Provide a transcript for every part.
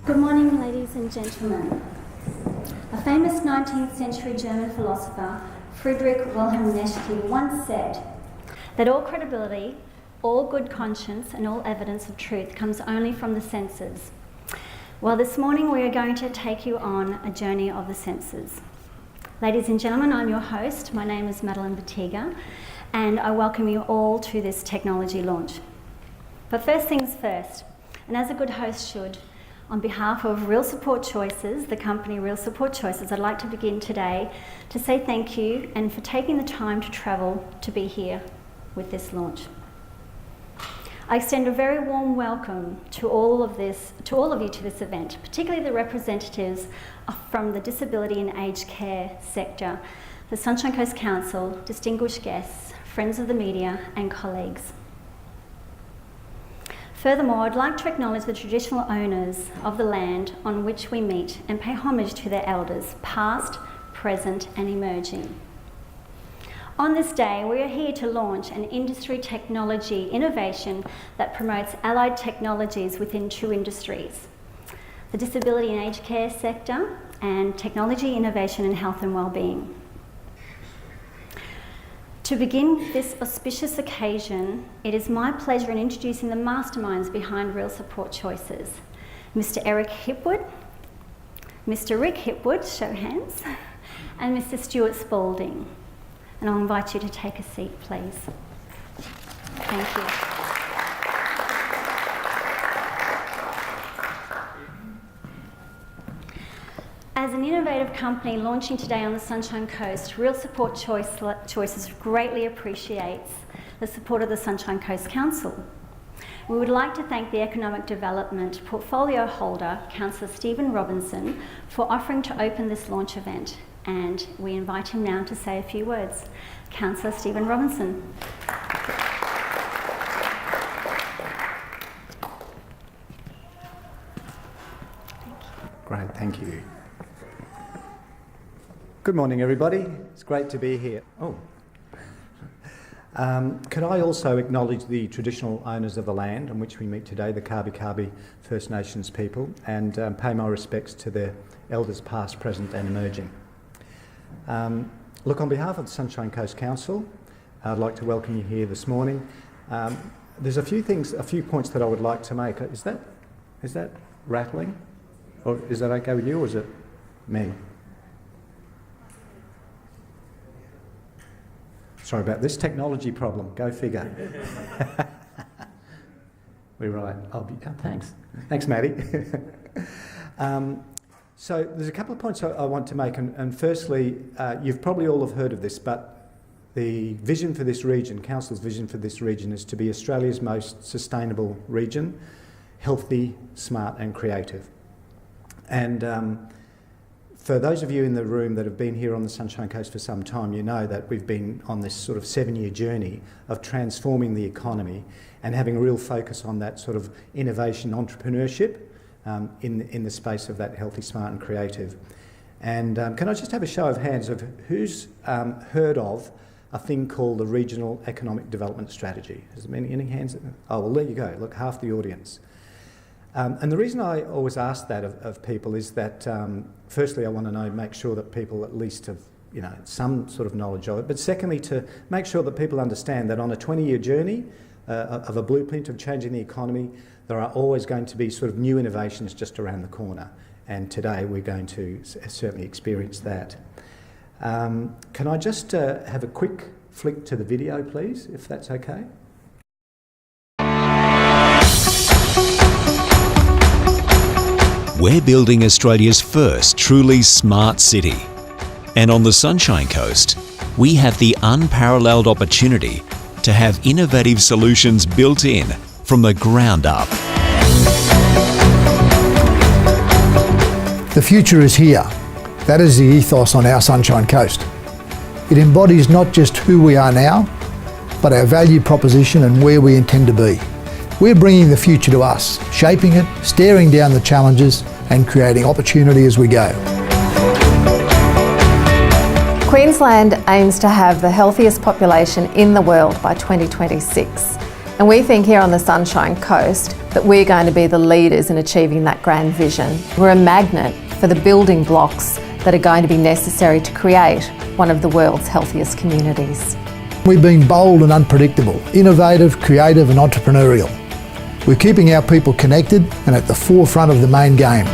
Good morning, ladies and gentlemen. A famous 19th century German philosopher, Friedrich Wilhelm Nietzsche, once said that all credibility, all good conscience and all evidence of truth comes only from the senses. Well, this morning we are going to take you on a journey of the senses. Ladies and gentlemen, I'm your host. My name is Madeline Batiga, and I welcome you all to this technology launch. But first things first, and as a good host should, on behalf of Real Support Choices, the company Real Support Choices, I'd like to begin today to say thank you and for taking the time to travel to be here with this launch. I extend a very warm welcome to all of you to this event, particularly the representatives from the disability and aged care sector, the Sunshine Coast Council, distinguished guests, friends of the media and colleagues. Furthermore, I'd like to acknowledge the traditional owners of the land on which we meet and pay homage to their elders, past, present and emerging. On this day, we are here to launch an industry technology innovation that promotes allied technologies within two industries, the disability and aged care sector and technology innovation in health and wellbeing. To begin this auspicious occasion, it is my pleasure in introducing the masterminds behind Real Support Choices, Mr. Eric Hipwood, Mr. Rick Hipwood, show hands, and Mr. Stuart Spalding. And I'll invite you to take a seat, please. Thank you. As an innovative company launching today on the Sunshine Coast, Real Support Choices greatly appreciates the support of the Sunshine Coast Council. We would like to thank the Economic Development Portfolio Holder, Councillor Stephen Robinson, for offering to open this launch event. And we invite him now to say a few words. Councillor Stephen Robinson. Great, thank you. Good morning, everybody. It's great to be here. Could I also acknowledge the traditional owners of the land on which we meet today, the Kabi First Nations people, and pay my respects to their elders past, present and emerging. Look, on behalf of the Sunshine Coast Council, I'd like to welcome you here this morning. There's a few points that I would like to make. Is that rattling? Or is that okay with you, or is it me? Sorry about this technology problem. Go figure. We're right. Thanks. Thanks, Maddie. So there's a couple of points I want to make, and firstly, you've probably all have heard of this, but the vision for this region, Council's vision for this region, is to be Australia's most sustainable region, healthy, smart and creative. And for those of you in the room that have been here on the Sunshine Coast for some time, you know that we've been on this sort of 7-year journey of transforming the economy and having a real focus on that sort of innovation entrepreneurship in the space of that healthy, smart and creative. And can I just have a show of hands of who's heard of a thing called the Regional Economic Development Strategy? Has there been any hands? Oh, well, there you go. Look, half the audience. And the reason I always ask that of people is that, firstly, I want to make sure that people at least have, some sort of knowledge of it. But secondly, to make sure that people understand that on a 20-year journey of a blueprint of changing the economy, there are always going to be sort of new innovations just around the corner. And today we're going to certainly experience that. Can I just have a quick flick to the video, please, if that's okay? We're building Australia's first truly smart city. And on the Sunshine Coast, we have the unparalleled opportunity to have innovative solutions built in from the ground up. The future is here. That is the ethos on our Sunshine Coast. It embodies not just who we are now, but our value proposition and where we intend to be. We're bringing the future to us, shaping it, staring down the challenges and creating opportunity as we go. Queensland aims to have the healthiest population in the world by 2026. And we think here on the Sunshine Coast that we're going to be the leaders in achieving that grand vision. We're a magnet for the building blocks that are going to be necessary to create one of the world's healthiest communities. We've been bold and unpredictable, innovative, creative and entrepreneurial. We're keeping our people connected and at the forefront of the main game.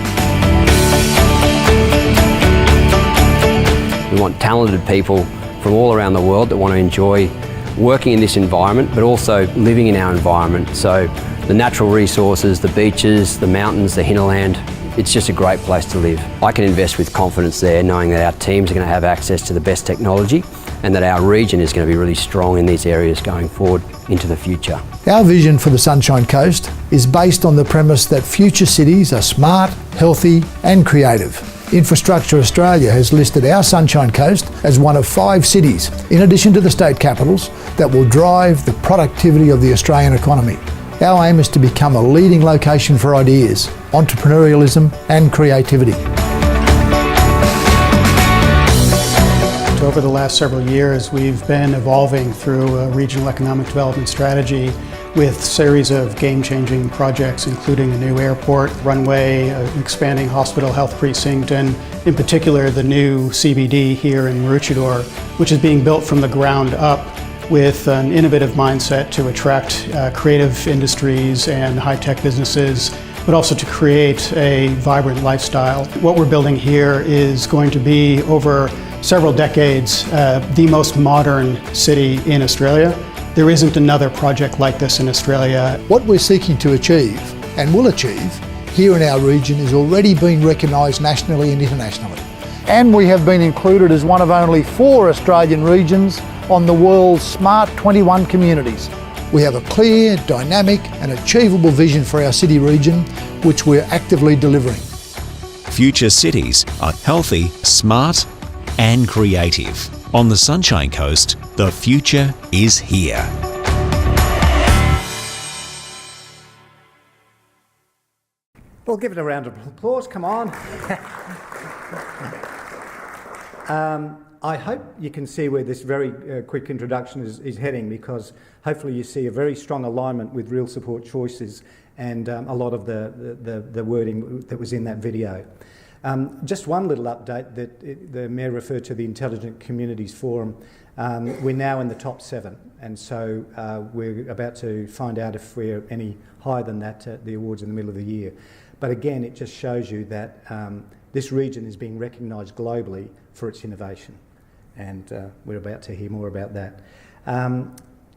We want talented people from all around the world that want to enjoy working in this environment, but also living in our environment. So the natural resources, the beaches, the mountains, the hinterland, it's just a great place to live. I can invest with confidence there, knowing that our teams are going to have access to the best technology and that our region is going to be really strong in these areas going forward into the future. Our vision for the Sunshine Coast is based on the premise that future cities are smart, healthy and creative. Infrastructure Australia has listed our Sunshine Coast as one of 5 cities, in addition to the state capitals, that will drive the productivity of the Australian economy. Our aim is to become a leading location for ideas, entrepreneurialism and creativity. Over the last several years, we've been evolving through a regional economic development strategy with a series of game-changing projects, including a new airport, runway, an expanding hospital health precinct, and in particular the new CBD here in Maroochydore, which is being built from the ground up with an innovative mindset to attract creative industries and high-tech businesses, but also to create a vibrant lifestyle. What we're building here is going to be, over several decades, the most modern city in Australia. There isn't another project like this in Australia. What we're seeking to achieve, and will achieve, here in our region is already being recognised nationally and internationally. And we have been included as one of only 4 Australian regions on the world's Smart 21 communities. We have a clear, dynamic and achievable vision for our city region, which we're actively delivering. Future cities are healthy, smart and creative. On the Sunshine Coast, the future is here. Well, give it a round of applause, come on. I hope you can see where this very quick introduction is heading, because hopefully you see a very strong alignment with Real Support Choices and a lot of the wording that was in that video. Just one little update that the Mayor referred to, the Intelligent Communities Forum. We're now in the top 7, and so we're about to find out if we're any higher than that at the awards in the middle of the year. But again, it just shows you that this region is being recognised globally for its innovation, and we're about to hear more about that.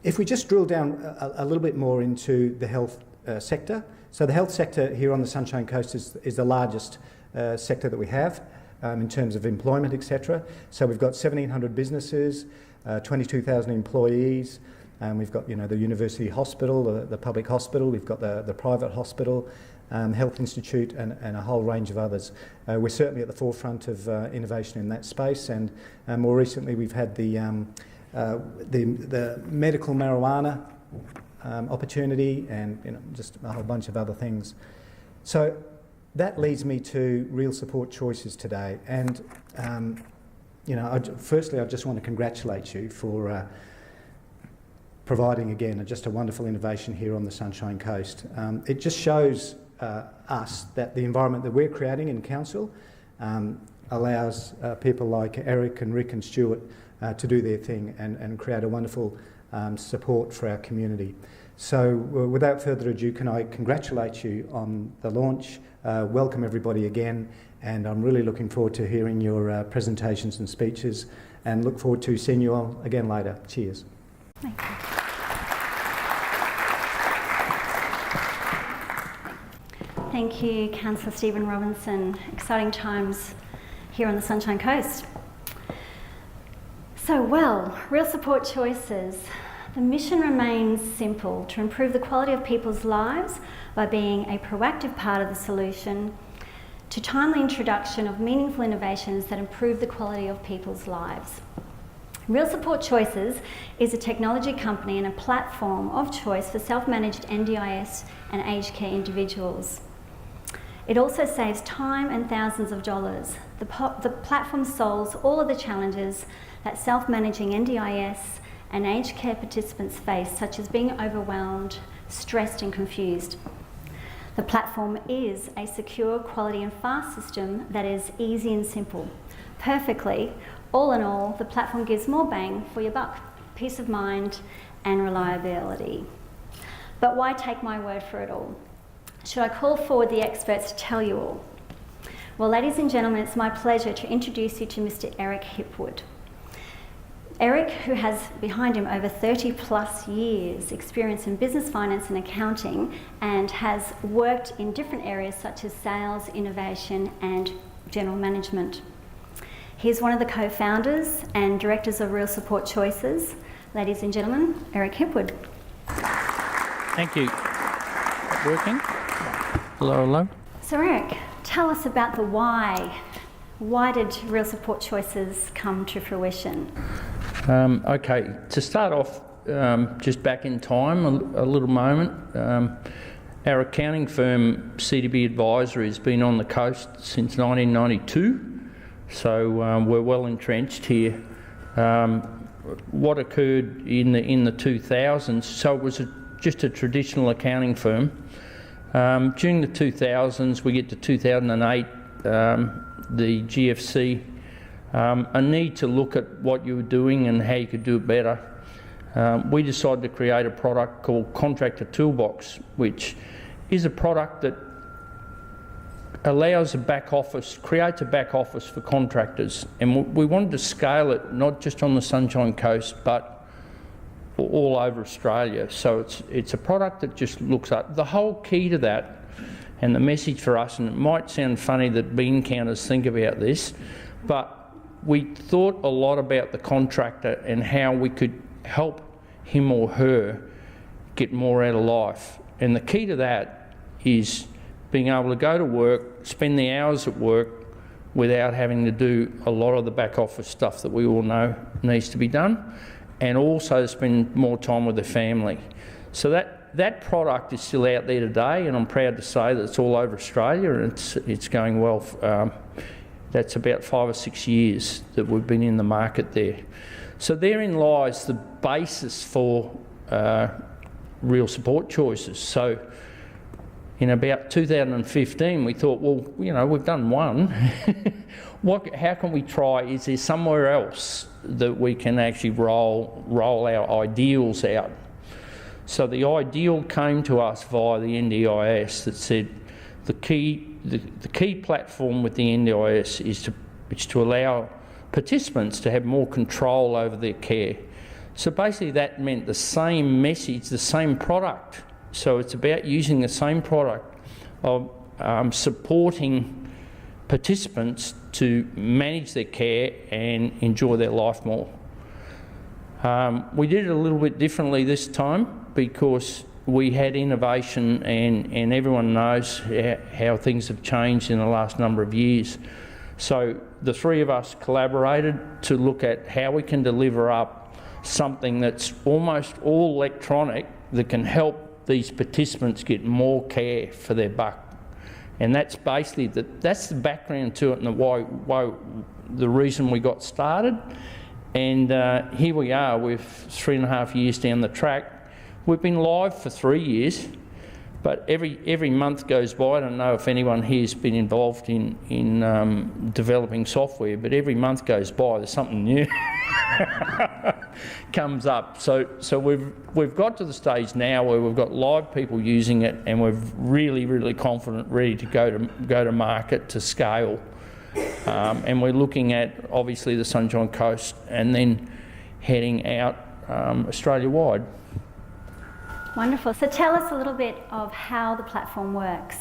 If we just drill down a little bit more into the health sector. So the health sector here on the Sunshine Coast is the largest sector that we have in terms of employment, etc. So we've got 1,700 businesses, 22,000 employees, we've got, the university hospital, the public hospital, we've got the private hospital, health institute and a whole range of others. We're certainly at the forefront of innovation in that space, and more recently we've had the medical marijuana opportunity, and just a whole bunch of other things. So that leads me to Real Support Choices today, and firstly I just want to congratulate you for providing again just a wonderful innovation here on the Sunshine Coast. It just shows us that the environment that we're creating in council allows people like Eric and Rick and Stuart to do their thing and create a wonderful support for our community. So without further ado, can I congratulate you on the launch, welcome everybody again, and I'm really looking forward to hearing your presentations and speeches, and look forward to seeing you all again later. Cheers. Thank you. Thank you, Councillor Stephen Robinson. Exciting times here on the Sunshine Coast. So, Real Support Choices. The mission remains simple: to improve the quality of people's lives by being a proactive part of the solution, to timely introduction of meaningful innovations that improve the quality of people's lives. Real Support Choices is a technology company and a platform of choice for self-managed NDIS and aged care individuals. It also saves time and thousands of dollars. The platform solves all of the challenges that self-managing NDIS and aged care participants face, such as being overwhelmed, stressed and confused. The platform is a secure, quality and fast system that is easy and simple. Perfectly, all in all, the platform gives more bang for your buck, peace of mind and reliability. But why take my word for it all? Should I call forward the experts to tell you all? Well, ladies and gentlemen, it's my pleasure to introduce you to Mr. Eric Hipwood. Eric, who has behind him over 30 plus years experience in business, finance and accounting, and has worked in different areas such as sales, innovation and general management. He's one of the co-founders and directors of Real Support Choices. Ladies and gentlemen, Eric Hipwood. Thank you. Working? Hello, hello. So Eric, tell us about the why. Why did Real Support Choices come to fruition? Okay, to start off, just back in time a little moment, our accounting firm, CDB Advisory, has been on the coast since 1992, so we're well entrenched here. What occurred in the 2000s, so it was just a traditional accounting firm. During the 2000s, we get to 2008, the GFC, a need to look at what you were doing and how you could do it better. We decided to create a product called Contractor Toolbox, which is a product that allows a back office, creates a back office for contractors. And we wanted to scale it not just on the Sunshine Coast, but all over Australia. So it's a product that just looks at the whole key to that, and the message for us, and it might sound funny that bean counters think about this, but we thought a lot about the contractor and how we could help him or her get more out of life. And the key to that is being able to go to work, spend the hours at work without having to do a lot of the back office stuff that we all know needs to be done, and also spend more time with their family. So that product is still out there today, and I'm proud to say that it's all over Australia and it's going well. That's about 5 or 6 years that we've been in the market there. So therein lies the basis for Real Support Choices. So in about 2015, we thought, well, you know, we've done one. How can we try? Is there somewhere else that we can actually roll our ideals out? So the ideal came to us via the NDIS that said the key platform with the NDIS is to allow participants to have more control over their care. So basically that meant the same message, the same product. So it's about using the same product of supporting participants to manage their care and enjoy their life more. We did it a little bit differently this time because we had innovation, and everyone knows how things have changed in the last number of years. So the three of us collaborated to look at how we can deliver up something that's almost all electronic that can help these participants get more care for their buck. And that's basically that's the background to it, and why the reason we got started. And here we are with 3.5 years down the track. We've been live for 3 years, but every month goes by. I don't know if anyone here's been involved in developing software, but every month goes by, there's something new comes up. So we've got to the stage now where we've got live people using it, and we're really confident, ready to go to market to scale. And we're looking at obviously the Sunshine Coast and then heading out Australia-wide. Wonderful. So tell us a little bit of how the platform works.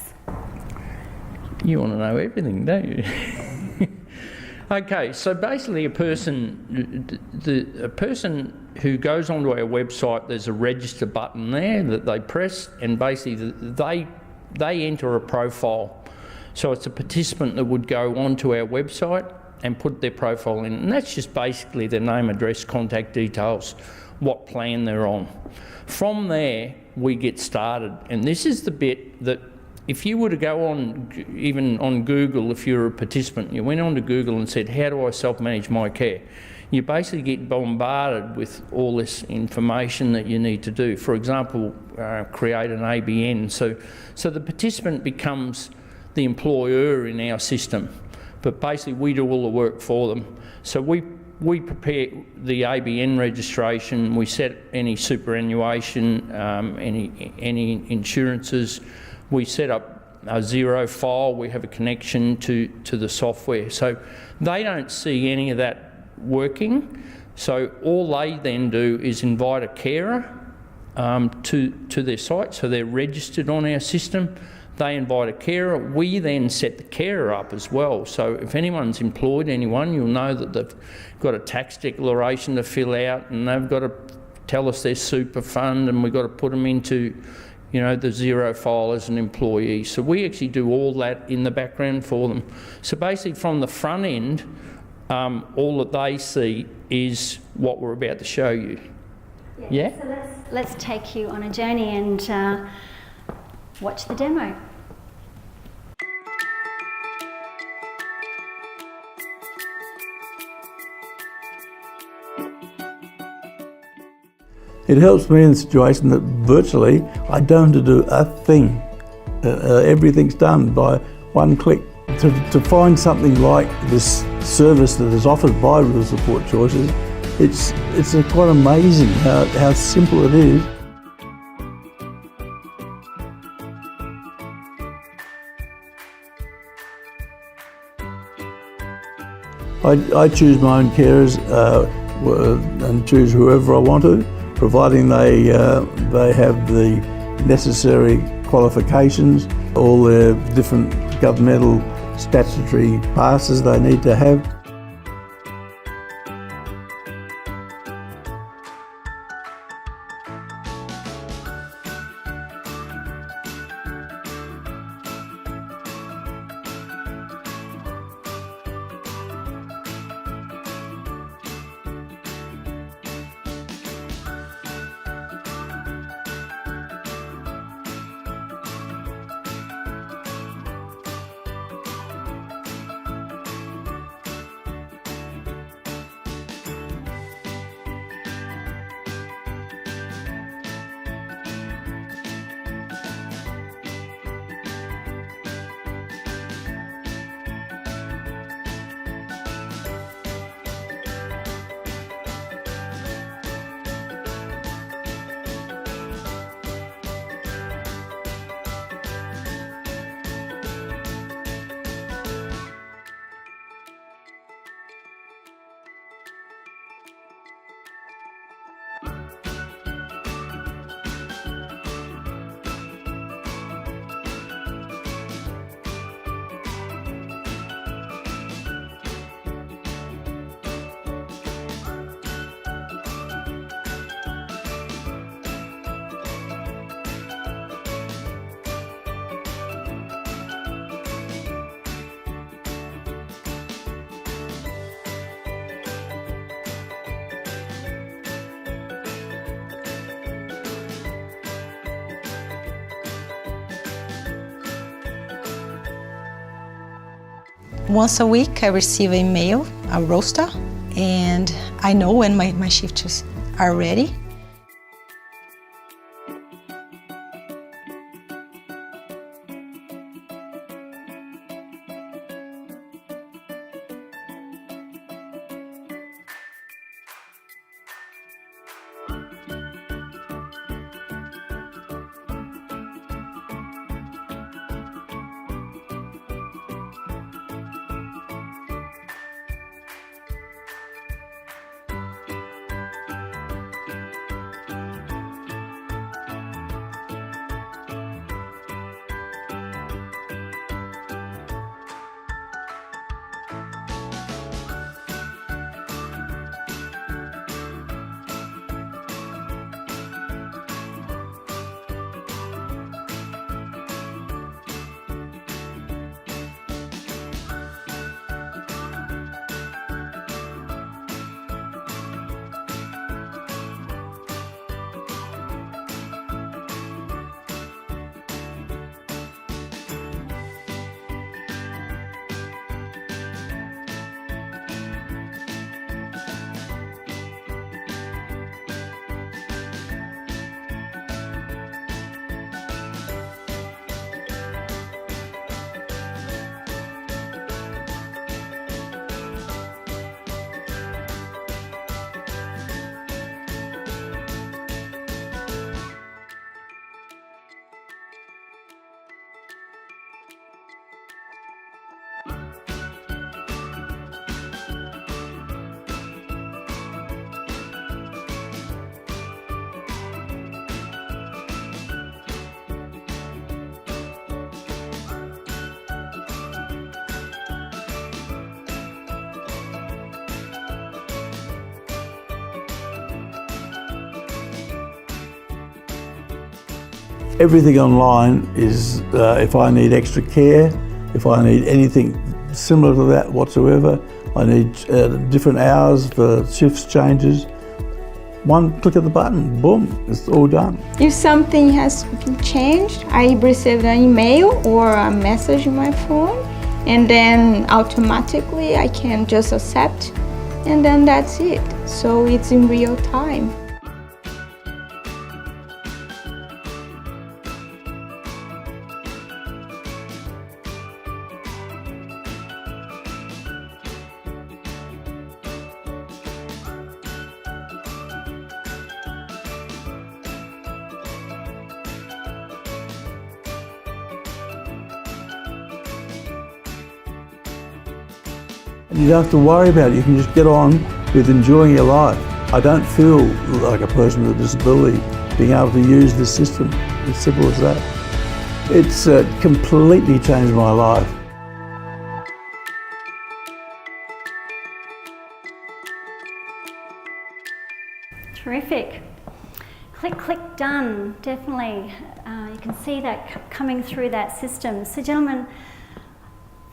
You want to know everything, don't you? Okay, so basically a person who goes onto our website, there's a register button there that they press, and basically they enter a profile. So it's a participant that would go onto our website and put their profile in, and that's just basically their name, address, contact details, what plan they're on. From there, we get started, and this is the bit that if you were to go on, even on Google, if you're a participant, you went onto Google and said, how do I self-manage my care? you basically get bombarded with all this information that you need to do. For example, create an ABN. So the participant becomes the employer in our system, but basically we do all the work for them. So we prepare the ABN registration, we set any superannuation, any insurances, we set up a zero file, we have a connection to the software. So they don't see any of that working. So all they then do is invite a carer to their site, so they're registered on our system. They invite a carer. We then set the carer up as well. So if anyone's employed anyone, you'll know that they've got a tax declaration to fill out, and they've got to tell us their super fund, and we've got to put them into, you know, the zero file as an employee. So we actually do all that in the background for them. So basically from the front end, all that they see is what we're about to show you. Yeah? So let's take you on a journey and watch the demo. It helps me in the situation that virtually I don't have to do a thing. Everything's done by one click. To find something like this service that is offered by Real Support Choices, it's quite amazing how simple it is. I choose my own carers and choose whoever I want to, providing they have the necessary qualifications, all their different governmental statutory passes they need to have. Once a week I receive a mail, a roster, and I know when my shifts are ready. Everything online is, if I need extra care, if I need anything similar to that whatsoever, I need different hours for shifts changes. One click of the button, boom, it's all done. If something has been changed, I receive an email or a message on my phone, and then automatically I can just accept, and then that's it. So it's in real time. You don't have to worry about it, you can just get on with enjoying your life. I don't feel like a person with a disability being able to use this system, as simple as that. It's completely changed my life. Terrific. Click, click, done. Definitely. You can see that coming through that system. So gentlemen,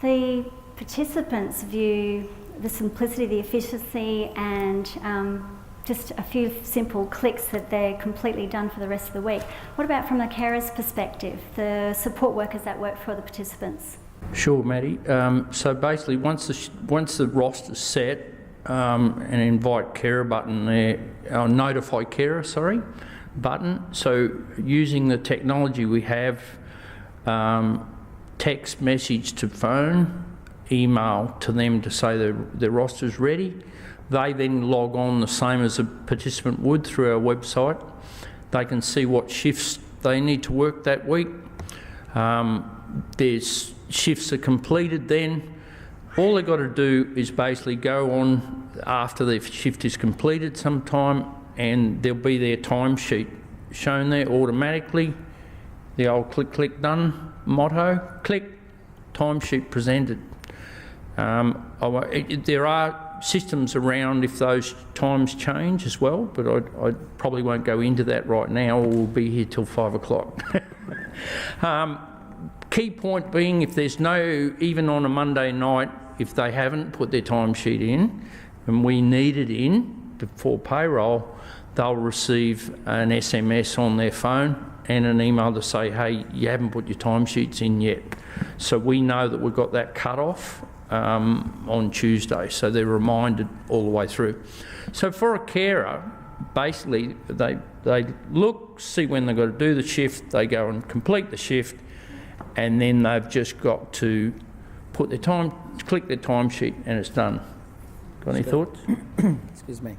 the participants view the simplicity, the efficiency, and just a few simple clicks that they're completely done for the rest of the week. What about from the carers' perspective, the support workers that work for the participants? Sure, Maddie. So basically, once the roster's set, an invite carer button there, notify carer, sorry, button. So using the technology we have, text message to phone, email to them to say their roster's ready. They then log on the same as a participant would through our website. They can see what shifts they need to work that week. There's shifts are completed then. All they've got to do is basically go on after their shift is completed sometime, and there'll be their timesheet shown there automatically. The old click, click, done motto, click, timesheet presented. There are systems around if those times change as well, but I probably won't go into that right now, or we'll be here till 5 o'clock. Key point being, if there's even on a Monday night, if they haven't put their timesheet in and we need it in before payroll, they'll receive an SMS on their phone and an email to say, hey, you haven't put your timesheets in yet. So we know that we've got that cut off on Tuesday, so they're reminded all the way through. So for a carer, basically they look, see when they've got to do the shift, they go and complete the shift, and then they've just got to put their click their timesheet, and it's done. Got any thoughts? Excuse me.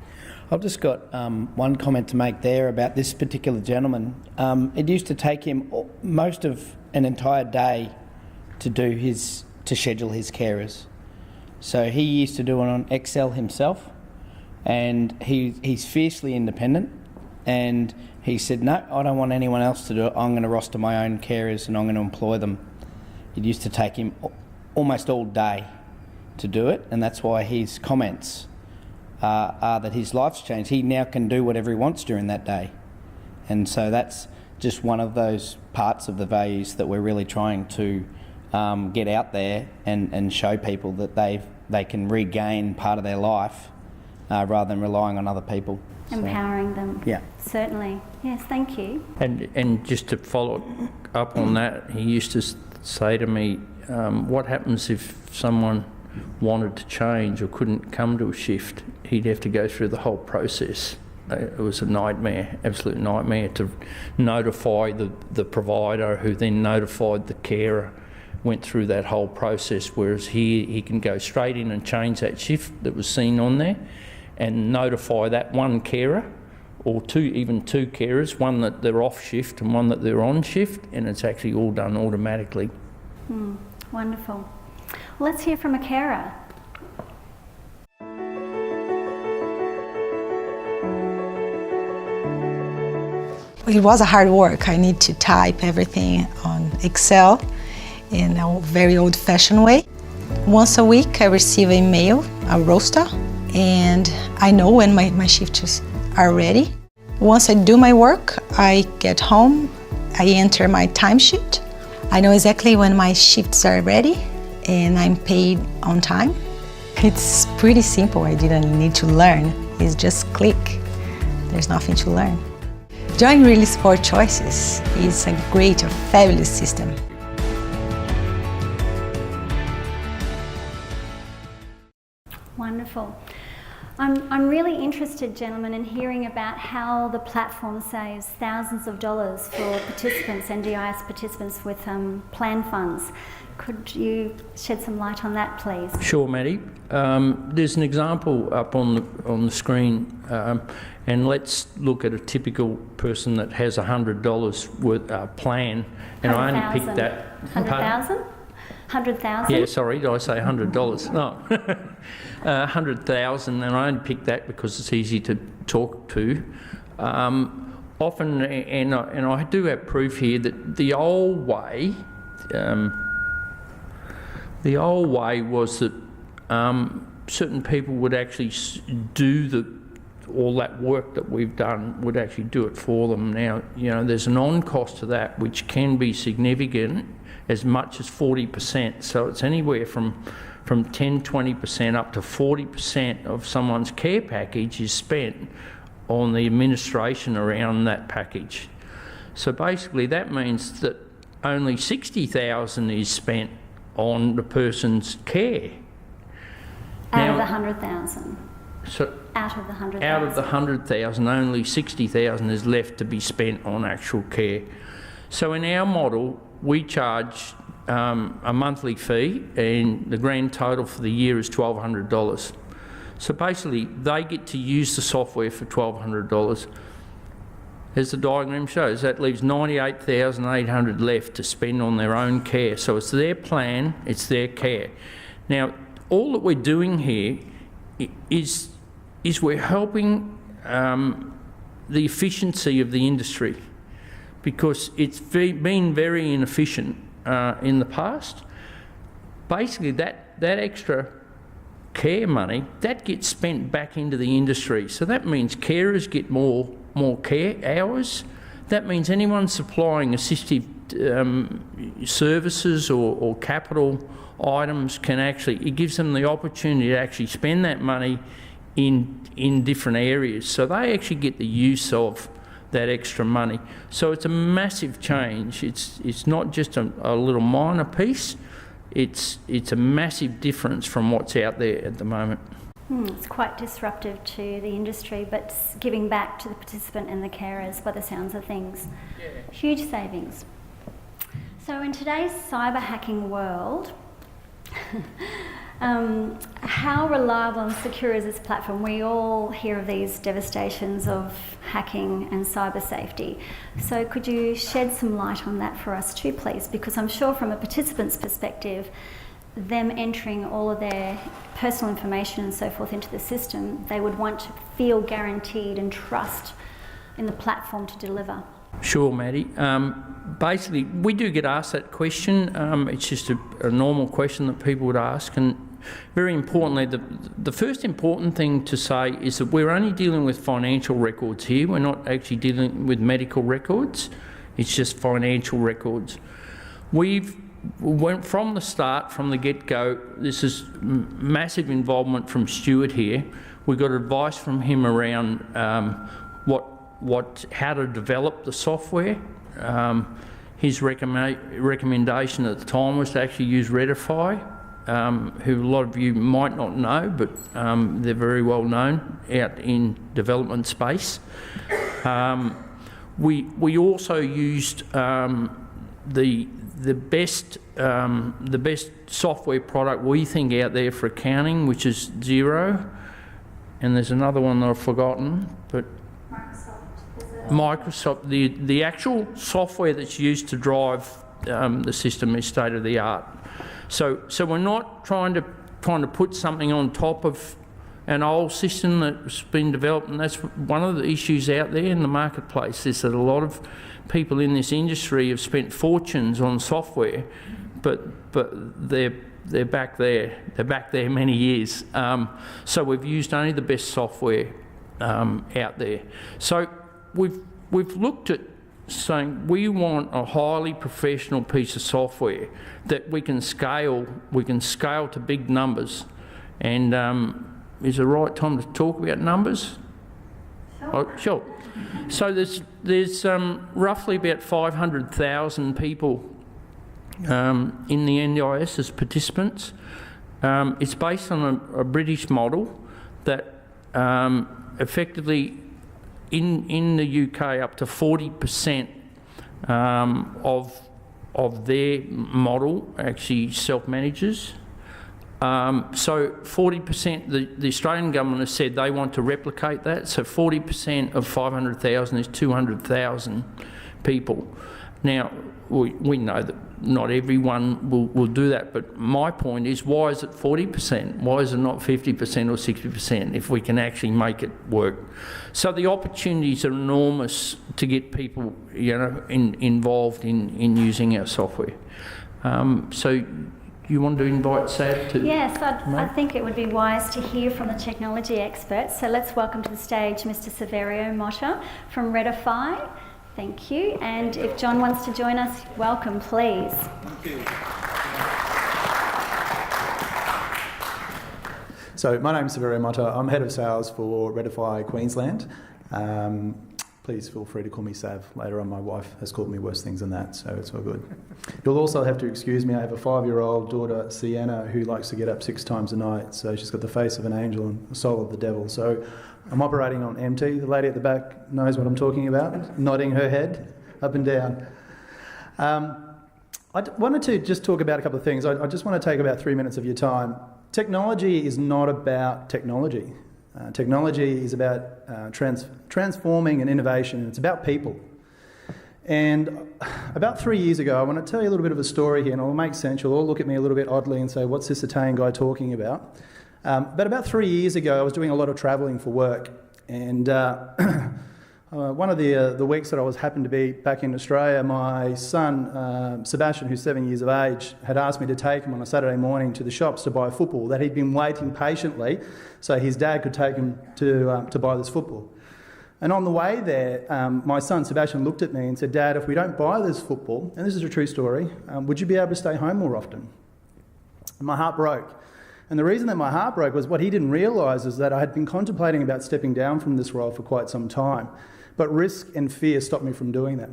I've just got one comment to make there about this particular gentleman. It used to take him most of an entire day to schedule his carers. So he used to do it on Excel himself, and he's fiercely independent, and he said, no, I don't want anyone else to do it. I'm going to roster my own carers and I'm going to employ them. It used to take him almost all day to do it, and that's why his comments are that his life's changed. He now can do whatever he wants during that day. And so that's just one of those parts of the values that we're really trying to get out there and show people that they can regain part of their life rather than relying on other people. Empowering them. Yeah. Certainly. Yes, thank you. And just to follow up on that, he used to say to me, what happens if someone wanted to change or couldn't come to a shift? He'd have to go through the whole process. It was a nightmare, absolute nightmare, to notify the provider, who then notified the carer, went through that whole process, whereas here he can go straight in and change that shift that was seen on there and notify that one carer, or even two carers, one that they're off shift and one that they're on shift, and it's actually all done automatically. Wonderful. Well, let's hear from a carer. It was a hard work. I need to type everything on Excel in a very old-fashioned way. Once a week I receive a mail, a roster, and I know when my shifts are ready. Once I do my work, I get home I enter my timesheet. I know exactly when my shifts are ready and I'm paid on time. It's pretty simple. I didn't need to learn. It's just click. There's nothing to learn. Join really Sport Choices. It's a great, a fabulous system. Wonderful. I'm really interested, gentlemen, in hearing about how the platform saves thousands of dollars for participants, NDIS participants with plan funds. Could you shed some light on that, please? Sure, Maddie. There's an example up on the screen, and let's look at a typical person that has $100 worth plan, and I only picked that. 100,000? 100,000? Yeah, sorry, did I say $100? No, 100,000, and I only picked that because it's easy to talk to. Often, and I do have proof here that the old way was that certain people would actually do all that work that we've done, would actually do it for them. Now, you know, there's an on-cost to that which can be significant, as much as 40%. So it's anywhere from 10, 20% up to 40% of someone's care package is spent on the administration around that package. So basically that means that only 60,000 is spent on the person's care. Out of the 100,000? So out of the 100,000? Out of the 100,000, only 60,000 is left to be spent on actual care. So in our model, we charge a monthly fee, and the grand total for the year is $1,200. So basically, they get to use the software for $1,200. As the diagram shows, that leaves $98,800 left to spend on their own care. So it's their plan, it's their care. Now, all that we're doing here is we're helping the efficiency of the industry, because it's been very inefficient in the past. Basically, that extra care money, that gets spent back into the industry. So that means carers get more care hours. That means anyone supplying assistive services or capital items can actually, it gives them the opportunity to actually spend that money in different areas. So they actually get the use of that extra money. So it's a massive change. It's not just a little minor piece. It's a massive difference from what's out there at the moment. It's quite disruptive to the industry, but giving back to the participant and the carers by the sounds of things. Yeah. Huge savings. So in today's cyber hacking world, how reliable and secure is this platform? We all hear of these devastations of hacking and cyber safety. So could you shed some light on that for us too, please? Because I'm sure from a participant's perspective, them entering all of their personal information and so forth into the system, they would want to feel guaranteed and trust in the platform to deliver. Sure, Maddie. Basically, we do get asked that question. It's just a normal question that people would ask, and very importantly, the first important thing to say is that we're only dealing with financial records here. We're not actually dealing with medical records. It's just financial records. We went from the start, from the get-go. This is massive involvement from Stuart here. We got advice from him around how to develop the software. His recommendation at the time was to actually use Redify, who a lot of you might not know, but they're very well known out in development space. We also used the best software product we think out there for accounting, which is Xero, and there's another one that I've forgotten, but Microsoft, the actual software that's used to drive the system is state of the art. So we're not trying to put something on top of an old system that's been developed, and that's one of the issues out there in the marketplace, is that a lot of people in this industry have spent fortunes on software, but they're back there. They're back there many years. So we've used only the best software out there. So we've looked at saying we want a highly professional piece of software that we can scale to big numbers. And is the right time to talk about numbers? Oh, sure. So there's roughly about 500,000 people in the NDIS as participants. It's based on a British model that effectively in the UK up to 40% of their model actually self-manages. So 40%, the Australian government has said they want to replicate that, so 40% of 500,000 is 200,000 people. Now, we know that not everyone will do that, but my point is, why is it 40%? Why is it not 50% or 60% if we can actually make it work? So the opportunities are enormous to get people, involved in using our software. So you want to invite Sav to... Yes, I think it would be wise to hear from the technology experts. So let's welcome to the stage Mr. Saverio Motta from Redify. Thank you. And if John wants to join us, welcome, please. Thank you. So my name is Saverio Motta. I'm Head of Sales for Redify Queensland. Please feel free to call me Sav later on. My wife has called me worse things than that, so it's all good. You'll also have to excuse me. I have a 5-year-old daughter, Sienna, who likes to get up 6 times a night. So she's got the face of an angel and the soul of the devil. So I'm operating on empty. The lady at the back knows what I'm talking about, nodding her head up and down. I wanted to just talk about a couple of things. I just want to take about 3 minutes of your time. Technology is not about technology. Technology is about transforming and innovation, and it's about people. And about 3 years ago, I want to tell you a little bit of a story here, and it'll make sense. You'll all look at me a little bit oddly and say, what's this Italian guy talking about? But about 3 years ago, I was doing a lot of travelling for work, and one of the weeks that I happened to be back in Australia, my son, Sebastian, who's 7 years of age, had asked me to take him on a Saturday morning to the shops to buy a football that he'd been waiting patiently so his dad could take him to buy this football. And on the way there, my son Sebastian looked at me and said, "Dad, if we don't buy this football," and this is a true story, "would you be able to stay home more often?" And my heart broke. And the reason that my heart broke was what he didn't realise is that I had been contemplating about stepping down from this role for quite some time. But risk and fear stopped me from doing that.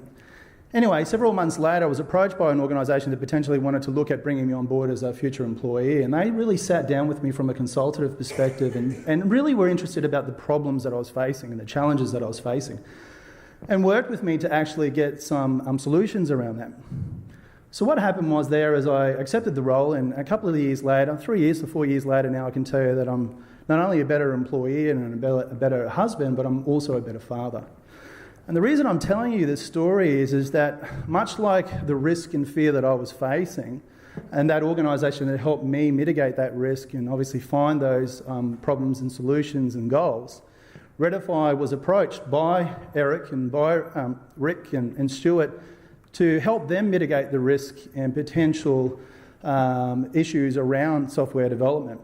Anyway, several months later, I was approached by an organisation that potentially wanted to look at bringing me on board as a future employee, and they really sat down with me from a consultative perspective and really were interested about the problems that I was facing and the challenges that I was facing, and worked with me to actually get some solutions around that. So what happened was there is I accepted the role, and a couple of years later, 3 years to 4 years later now, I can tell you that I'm not only a better employee and a better husband, but I'm also a better father. And the reason I'm telling you this story is that much like the risk and fear that I was facing, and that organisation that helped me mitigate that risk and obviously find those problems and solutions and goals, Redify was approached by Eric and by Rick and Stuart to help them mitigate the risk and potential issues around software development.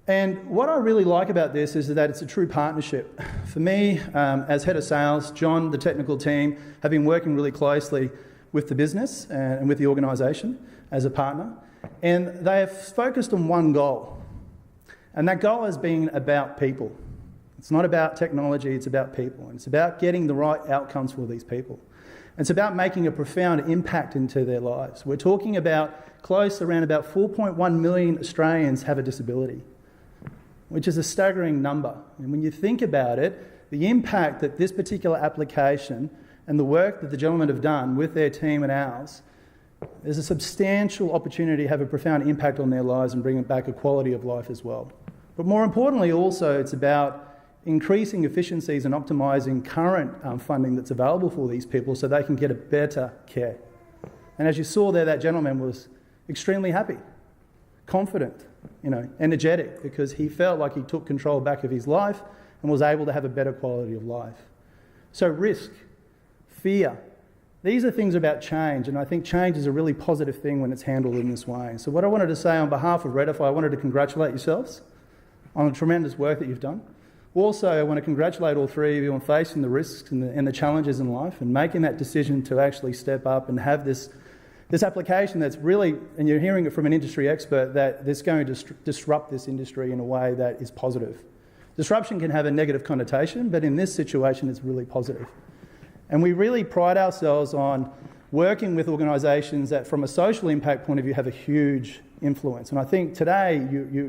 And what I really like about this is that it's a true partnership. For me, as head of sales, John, the technical team, have been working really closely with the business and with the organisation as a partner. And they have focused on one goal. And that goal has been about people. It's not about technology, it's about people. And it's about getting the right outcomes for these people. It's about making a profound impact into their lives. We're talking about around about 4.1 million Australians have a disability, which is a staggering number. And when you think about it, the impact that this particular application and the work that the gentlemen have done with their team and ours, there's a substantial opportunity to have a profound impact on their lives and bring back a quality of life as well. But more importantly also, it's about increasing efficiencies and optimising current funding that's available for these people so they can get a better care. And as you saw there, that gentleman was extremely happy, confident, energetic, because he felt like he took control back of his life and was able to have a better quality of life. So risk, fear, these are things about change, and I think change is a really positive thing when it's handled in this way. So what I wanted to say on behalf of Redify, I wanted to congratulate yourselves on the tremendous work that you've done. Also, I want to congratulate all three of you on facing the risks and the challenges in life and making that decision to actually step up and have this application that's really, and you're hearing it from an industry expert, that is going to disrupt this industry in a way that is positive. Disruption can have a negative connotation, but in this situation it's really positive. And we really pride ourselves on working with organisations that from a social impact point of view have a huge influence. And I think today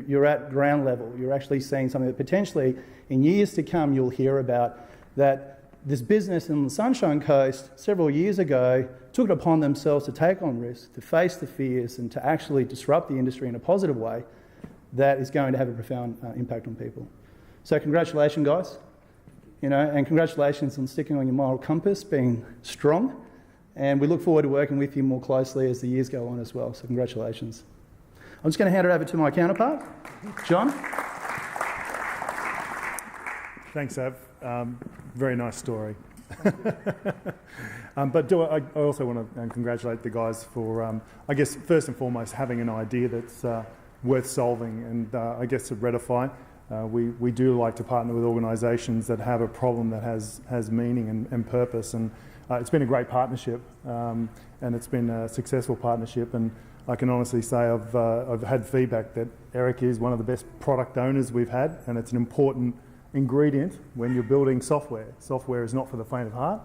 you're at ground level. You're actually seeing something that potentially in years to come you'll hear about, that this business in the Sunshine Coast several years ago took it upon themselves to take on risk, to face the fears and to actually disrupt the industry in a positive way that is going to have a profound impact on people. So congratulations, guys. And congratulations on sticking on your moral compass, being strong. And we look forward to working with you more closely as the years go on as well. So congratulations. I'm just going to hand it over to my counterpart, John. Thanks, Av. Very nice story. But I also want to congratulate the guys for, I guess, first and foremost, having an idea that's worth solving. And I guess to Redify, we do like to partner with organisations that have a problem that has meaning and purpose. And it's been a great partnership, and it's been a successful partnership. And I can honestly say I've had feedback that Eric is one of the best product owners we've had, and it's an important ingredient when you're building software. Software is not for the faint of heart,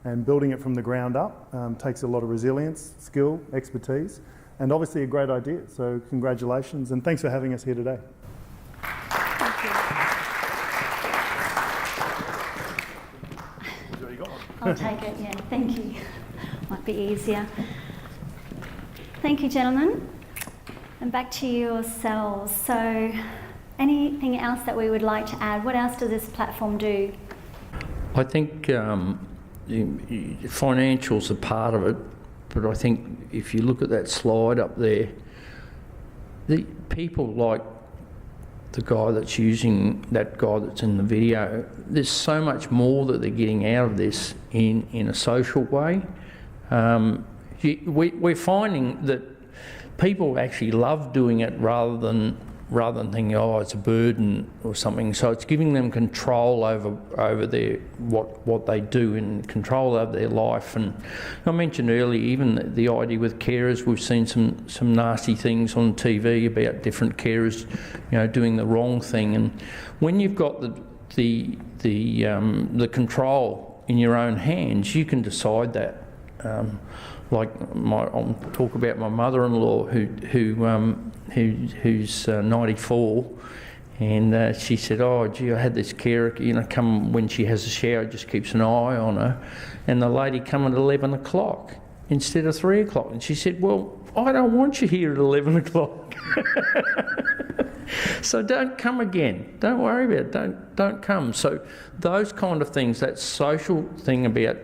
and building it from the ground up takes a lot of resilience, skill, expertise, and obviously a great idea. So congratulations, and thanks for having us here today. I'll take it, yeah, thank you. Might be easier. Thank you, gentlemen. And back to yourselves. So, anything else that we would like to add? What else does this platform do? I think financials are part of it, but I think if you look at that slide up there, the people like the guy that's using, that guy that's in the video, there's so much more that they're getting out of this in a social way. We're finding that people actually love doing it rather than thinking, oh, it's a burden or something. So it's giving them control over their what they do and control over their life. And I mentioned earlier, even the idea with carers, we've seen some nasty things on TV about different carers, doing the wrong thing. And when you've got the control in your own hands, you can decide that. I'll talk about my mother-in-law who's 94, and she said, oh gee, I had this carer come when she has a shower, just keeps an eye on her, and the lady come at 11 o'clock instead of 3 o'clock, and she said, well, I don't want you here at 11 o'clock. So don't come again, don't worry about it, don't come. So those kind of things, that social thing about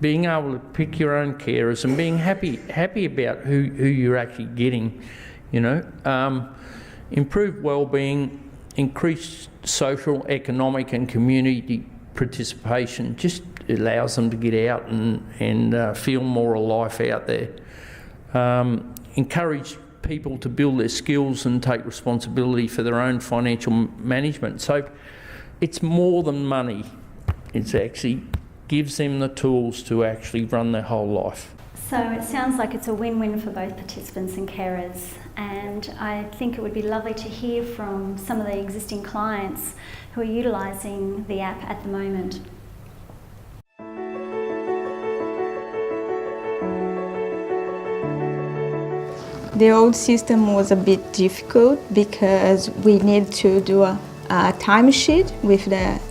being able to pick your own carers and being happy about who you're actually getting, improved well-being, increased social, economic and community participation, just allows them to get out and feel more alive out there. Encourage people to build their skills and take responsibility for their own financial management. So it's more than money, it's actually gives them the tools to actually run their whole life. So it sounds like it's a win-win for both participants and carers, and I think it would be lovely to hear from some of the existing clients who are utilising the app at the moment. The old system was a bit difficult because we need to do a timesheet with the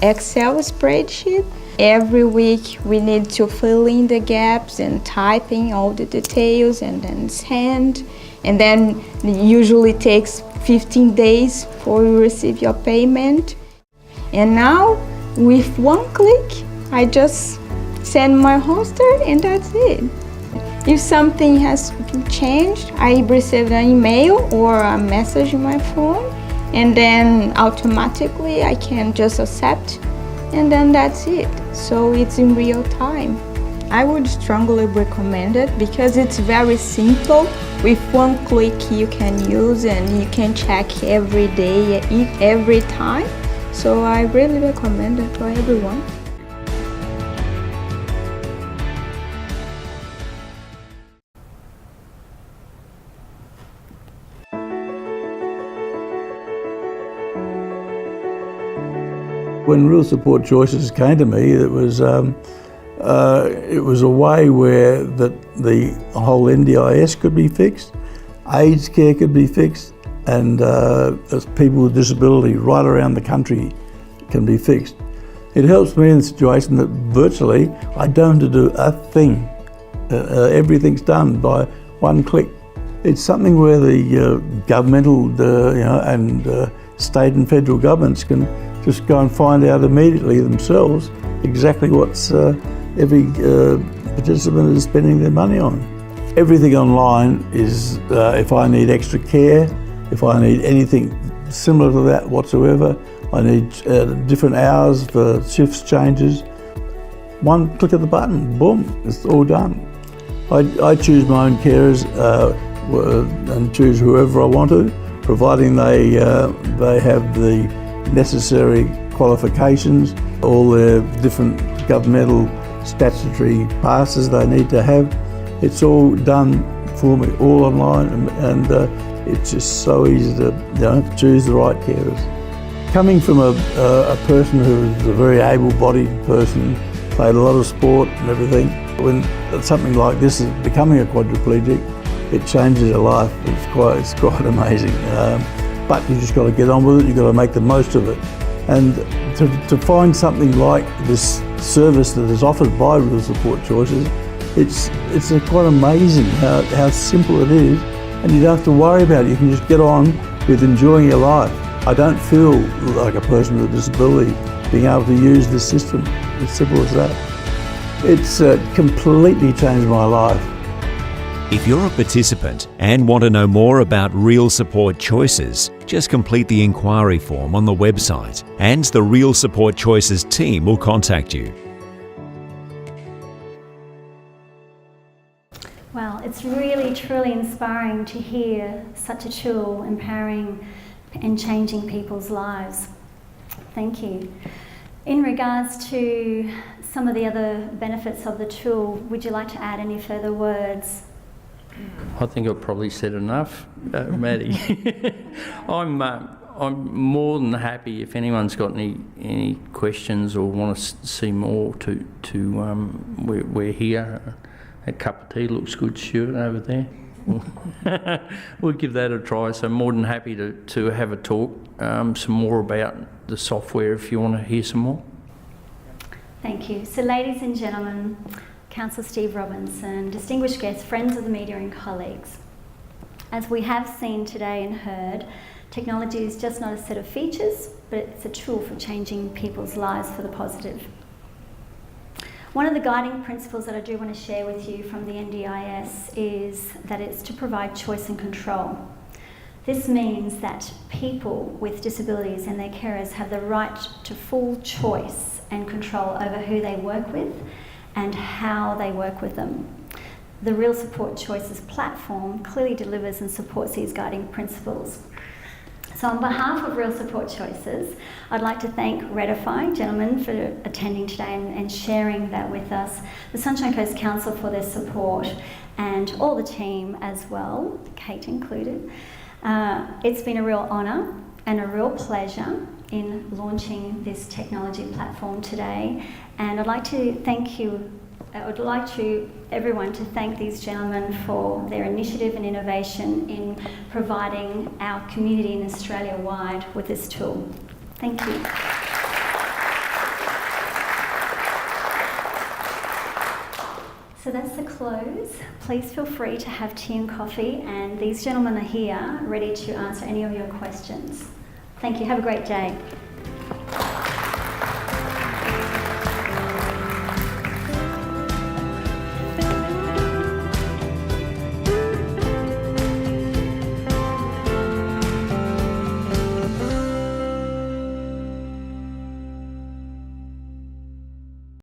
Excel spreadsheet. Every week we need to fill in the gaps and typing all the details and then send. And then it usually takes 15 days for you receive your payment. And now with one click, I just send my roster and that's it. If something has changed, I receive an email or a message on my phone, and then automatically I can just accept, and then that's it. So it's in real time. I would strongly recommend it because it's very simple. With one click you can use and you can check every day, every time. So I really recommend it for everyone. When Real Support Choices came to me, it was a way where the whole NDIS could be fixed, aged care could be fixed, and people with disability right around the country can be fixed. It helps me in the situation that virtually I don't have to do a thing. Everything's done by one click. It's something where the governmental and state and federal governments can just go and find out immediately themselves exactly what's every participant is spending their money on. Everything online is, if I need extra care, if I need anything similar to that whatsoever, I need different hours for shifts changes, one click of the button, boom, it's all done. I choose my own carers and choose whoever I want to, providing they have the necessary qualifications, all their different governmental statutory passes they need to have. It's all done for me, all online, and it's just so easy to choose the right carers. Coming from a person who is a very able-bodied person, played a lot of sport and everything, when something like this is becoming a quadriplegic, it changes your life. It's quite amazing. But you just got to get on with it, you've got to make the most of it. And to find something like this service that is offered by Real Support Choices, it's quite amazing how simple it is, and you don't have to worry about it. You can just get on with enjoying your life. I don't feel like a person with a disability being able to use this system. As simple as that. It's completely changed my life. If you're a participant and want to know more about Real Support Choices, just complete the inquiry form on the website and the Real Support Choices team will contact you. Well, it's really truly inspiring to hear such a tool empowering and changing people's lives. Thank you. In regards to some of the other benefits of the tool, would you like to add any further words? I think I've probably said enough, Maddie. I'm more than happy if anyone's got any questions or want to see more. We're here. A cup of tea looks good, Stuart, over there. We'll give that a try. So more than happy to have a talk some more about the software if you want to hear some more. Thank you. So ladies and gentlemen, Councillor Steve Robinson, distinguished guests, friends of the media and colleagues. As we have seen today and heard, technology is just not a set of features, but it's a tool for changing people's lives for the positive. One of the guiding principles that I do want to share with you from the NDIS is that it's to provide choice and control. This means that people with disabilities and their carers have the right to full choice and control over who they work with and how they work with them. The Real Support Choices platform clearly delivers and supports these guiding principles. So on behalf of Real Support Choices, I'd like to thank Redify, gentlemen, for attending today and sharing that with us, the Sunshine Coast Council for their support, and all the team as well, Kate included. It's been a real honour and a real pleasure in launching this technology platform today, and I'd like everyone to thank these gentlemen for their initiative and innovation in providing our community in Australia-wide with this tool. Thank you. So that's the close. Please feel free to have tea and coffee, and these gentlemen are here ready to answer any of your questions. Thank you. Have a great day.